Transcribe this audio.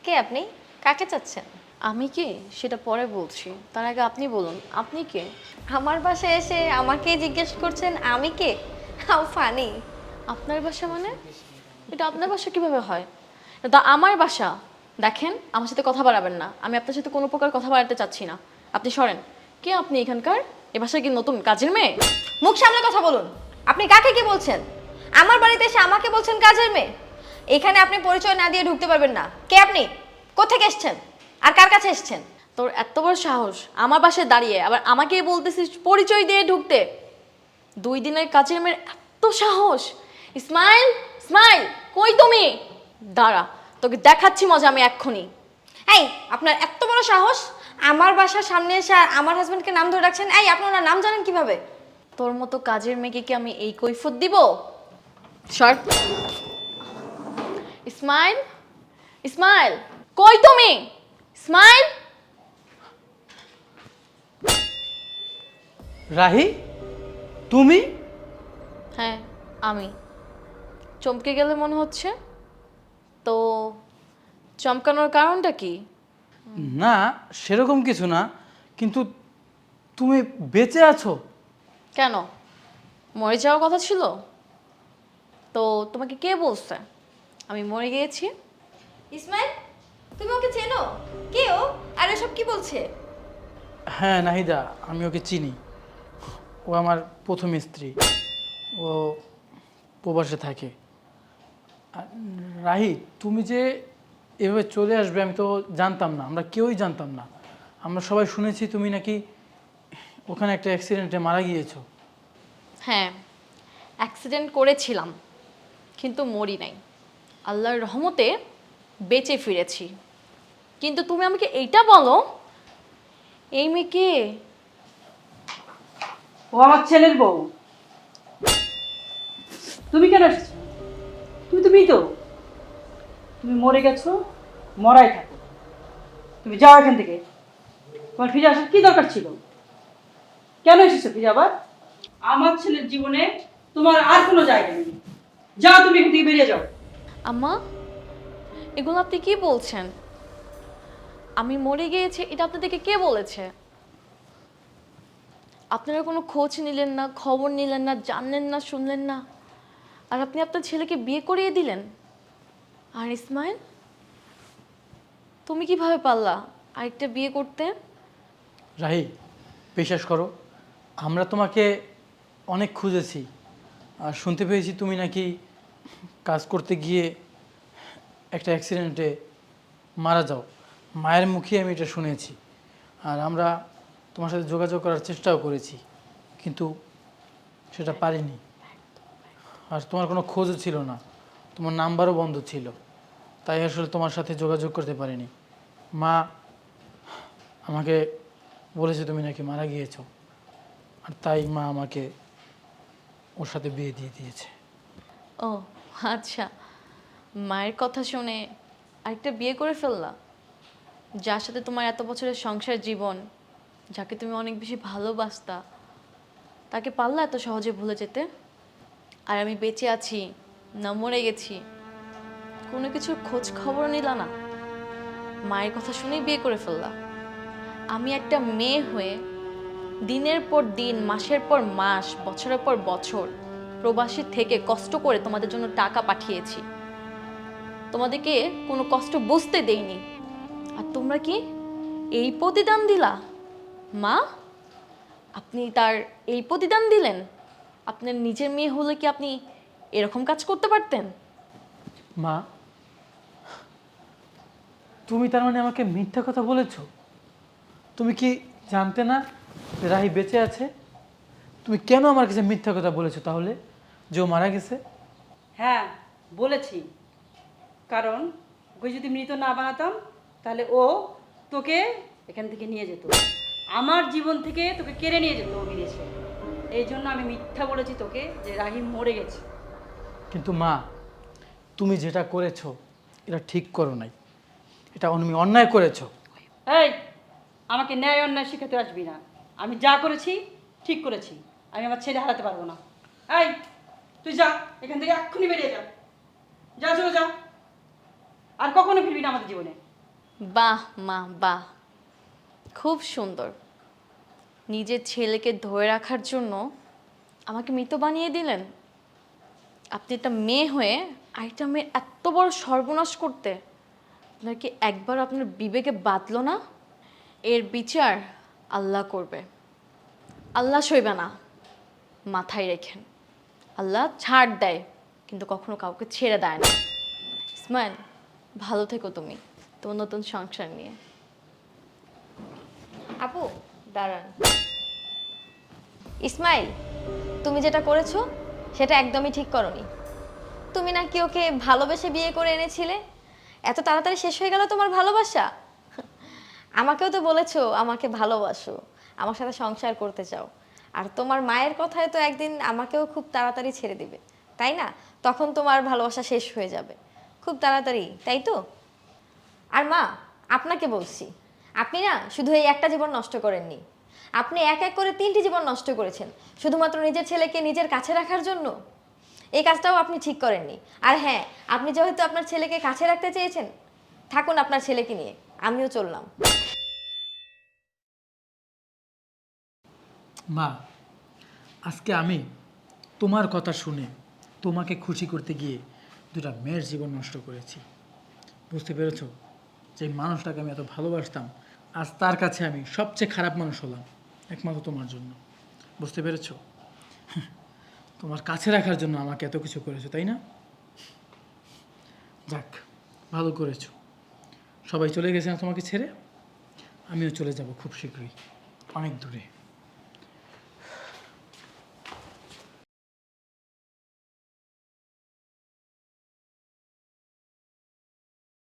কে আপনি? কাকে চাচ্ছেন? আমি কে সেটা পরে বলছি, তার আগে আপনি বলুন আপনি কে? আমার বাসায় এসে আমাকে জিজ্ঞেস করছেন আমি কে? How funny. আপনার বাসা মানে? এটা আপনার বাসা কিভাবে হয়? এটা তো আমার বাসা। দেখেন, আমার সাথে কথা বাড়াবেন না, আমি আপনার সাথে কোনো প্রকার কথা বাড়াতে চাচ্ছি না। আপনি সরেন। কে আপনি এখানকার? এ বাসায় কি নতুন কাজের মেয়ে? মুখ সামলে কথা বলুন। আপনি কাকে কি বলছেন? আমার বাড়িতে এসে আমাকে বলছেন কাজের মেয়ে? এখানে আপনি পরিচয় না দিয়ে ঢুকতে পারবেন না। কে আপনি? কোত্থেকে এসেছেন? আর কার কাছে এসেছেন? তোর এত বড় সাহস আমার বাসায় দাঁড়িয়ে আবার আমাকেই বলতেছিস পরিচয় দিয়ে ঢুকতে? 2 দিনের কাজের মেয়ের এত সাহস! ইসমাইল, ইসমাইল, কই তুমি? দাঁড়া, তোকে দেখাচ্ছি মজা আমি এক্ষুনি। এই, আপনার এত বড় সাহস আমার বাসার সামনে এসে আমার হাজবেন্ডকে নাম ধরে রাখছেন? এই, আপনি ওনার নাম জানেন কিভাবে? তোর মতো কাজের মেয়েকে কি আমি এই কৈফত দিব? সর। ইসমাইল, ইসমাইল, কই তুমি? ইসমাইল। রাহি, তুমি? হ্যাঁ, আমি। চমকে গেলে মনে হচ্ছে। তো চমকানোর কারণটা কি? না, সেরকম কিছু না, কিন্তু তুমি বেঁচে আছো। কেন, মরে যাওয়ার কথা ছিল? তো তোমাকে কে বলছে আমি মরে গিয়েছি? ইসমাইল, তুমি ওকে চেনো? কে ও? আর এসব কি বলছে? হ্যাঁ নাহিদা, আমি ওকে চিনি। ও আমার প্রথম স্ত্রী। ও প্রবাসে থাকে। আর রাহি, তুমি যে এভাবে চলে আসবে আমি তো জানতাম না, আমরা কেউই জানতাম না। আমরা সবাই শুনেছি তুমি নাকি ওখানে একটা অ্যাক্সিডেন্টে মারা গিয়েছো। হ্যাঁ, অ্যাক্সিডেন্ট করেছিলাম, কিন্তু মরি নাই। আল্লাহর রহমতে বেঁচে ফিরেছি। কিন্তু তুমি আমাকে এইটা বলো, এই মেয়ে কে? ও আমার ছেলের বউ। তুমি কেন এসেছো? তুমি তো মৃত। তুমি মরে গেছো, মরাই থাকো। তুমি যাও এখান থেকে। তোমার ফিরে আসার কি দরকার ছিল? কেন এসেছো ফিরে আবার? আমার ছেলের জীবনে তোমার আর কোনো জায়গা নেই। যাও, তুমি এখান থেকে বেরিয়ে যাও। আম্মা, এগুলো আপনি কি বলছেন? আমি মরে গিয়েছি এটা আপনাদেরকে কে বলেছে? আপনারা কোনো খোঁজ নিলেন না, খবর নিলেন না, জানলেন না, শুনলেন না, আর আপনি আপনার ছেলেকে বিয়ে করিয়ে দিলেন। আর ইসমাইল, তুমি কিভাবে পারলা আরেকটা বিয়ে করতে? রাহি, বিশ্বাস করো, আমরা তোমাকে অনেক খুঁজেছি। আর শুনতে পেয়েছি তুমি নাকি কাজ করতে গিয়ে একটা অ্যাক্সিডেন্টে মারা যাও। মায়ের মুখে আমি এটা শুনেছি। আর আমরা তোমার সাথে যোগাযোগ করার চেষ্টাও করেছি, কিন্তু সেটা পারিনি। আর তোমার কোনো খোঁজও ছিল না, তোমার নাম্বারও বন্ধ ছিল, তাই আসলে তোমার সাথে যোগাযোগ করতে পারিনি। মা আমাকে বলেছে তুমি নাকি মারা গিয়েছো, আর তাই মা আমাকে ওর সাথে বিয়ে দিয়ে দিয়েছে। ও আচ্ছা, মায়ের কথা শুনে আরেকটা বিয়ে করে ফেললা? যার সাথে তোমার এত বছরের সংসার জীবন, যাকে তুমি অনেক বেশি ভালোবাসতা, তাকে পারলা এত সহজে ভুলে যেতে? আর আমি বেঁচে আছি না মরে গেছি কোনো কিছুর খোঁজ খবর নিলা না, মায়ের কথা শুনেই বিয়ে করে ফেললা। আমি একটা মেয়ে হয়ে দিনের পর দিন, মাসের পর মাস, বছরের পর বছর প্রবাসী থেকে কষ্ট করে তোমাদের জন্য টাকা পাঠিয়েছি, তোমাদেরকে কোনো কষ্ট বুঝতে দেইনি, আর তোমরা কি এই প্রতিদান দিলা? মা, আপনি তার এই প্রতিদান দিলেন? আপনার নিজের মেয়ে হলে কি আপনি এরকম কাজ করতে পারতেন? মা, তুমি তার মানে আমাকে মিথ্যা কথা বলেছো? তুমি কি জানতে না যে রাহি বেঁচে আছে? তুমি কেন আমার কাছে মিথ্যা কথা বলেছো তাহলে, যে ও মারা গেছে? হ্যাঁ, বলেছি। কারণ ওকে যদি মৃত না বানাতাম তাহলে ও তোকে এখান থেকে নিয়ে যেত, আমার জীবন থেকে তোকে কেড়ে নিয়ে যেত ও বিদেশে। এই জন্য আমি মিথ্যা বলেছি তোকে যে রাহিম মরে গেছে। কিন্তু মা, তুমি যেটা করেছো এটা ঠিক করো নাই, এটা তুমি অন্যায় করেছো। এই, আমাকে ন্যায় অন্যায় শেখাতে আসবি না। আমি যা করেছি ঠিক করেছি। আমি আমার ছেলে হারাতে পারবো না। এই, তুই যা এখান থেকে, এক্ষুনি বেরিয়ে যা। যা, চলে যা। আর কখনো ফিরবি না আমাদের জীবনে। বাহ মা বাহ, খুব সুন্দর। নিজের ছেলেকে ধরে রাখার জন্য আমাকে মৃত বানিয়ে দিলেন। আপনি একটা মেয়ে হয়ে আরেকটা মেয়ের এত বড় সর্বনাশ করতে আপনার কি একবার আপনার বিবেকে বাঁধলো না? এর বিচার আল্লাহ করবে, আল্লাহ সইবে না, মাথায় রেখেন। আল্লাহ ছাড় দেয় কিন্তু কখনো কাউকে ছেড়ে দেয় না। ইসমাইল, ভালো থেকো তুমি তোমার নতুন সংসার নিয়ে। আপু দাঁড়ান। ইসমাইল, তুমি যেটা করেছো সেটা একদমই ঠিক করনি। তুমি নাকি ওকে ভালোবেসে বিয়ে করে এনেছিলে, এত তাড়াতাড়ি শেষ হয়ে গেল তোমার ভালোবাসা? আমাকেও তো বলেছো আমাকে ভালোবাসো, আমার সাথে সংসার করতে চাও, আর তোমার মায়ের কথায় তো একদিন আমাকেও খুব তাড়াতাড়ি ছেড়ে দিবে, তাই না? তখন তোমার ভালোবাসা শেষ হয়ে যাবে খুব তাড়াতাড়ি, তাই তো? আর মা, আপনাকে বলছি, আপনি না শুধু এই একটা জীবন নষ্ট করেননি, আপনি এক এক করে 3টি জীবন নষ্ট করেছেন শুধুমাত্র নিজের ছেলেকে নিজের কাছে রাখার জন্য। এই কাজটাও আপনি ঠিক করেননি। আর হ্যাঁ, আপনি যেহেতু আপনার ছেলেকে কাছে রাখতে চেয়েছেন, থাকুন আপনার ছেলেকে নিয়ে, আমিও চললাম। মা, আজকে আমি তোমার কথা শুনে তোমাকে খুশি করতে গিয়ে দুটা মেয়ের জীবন নষ্ট করেছি। বুঝতে পেরেছো? যে মানুষটাকে আমি এত ভালোবাসতাম, আজ তার কাছে আমি সবচেয়ে খারাপ মানুষ হলাম, একমাত্র তোমার জন্য। বুঝতে পেরেছো? তোমার কাছে রাখার জন্য আমাকে এত কিছু করেছো, তাই না? যাক, ভালো করেছো। সবাই চলে গেছে না তোমাকে ছেড়ে, আমিও চলে যাব খুব শীঘ্রই, অনেক দূরে।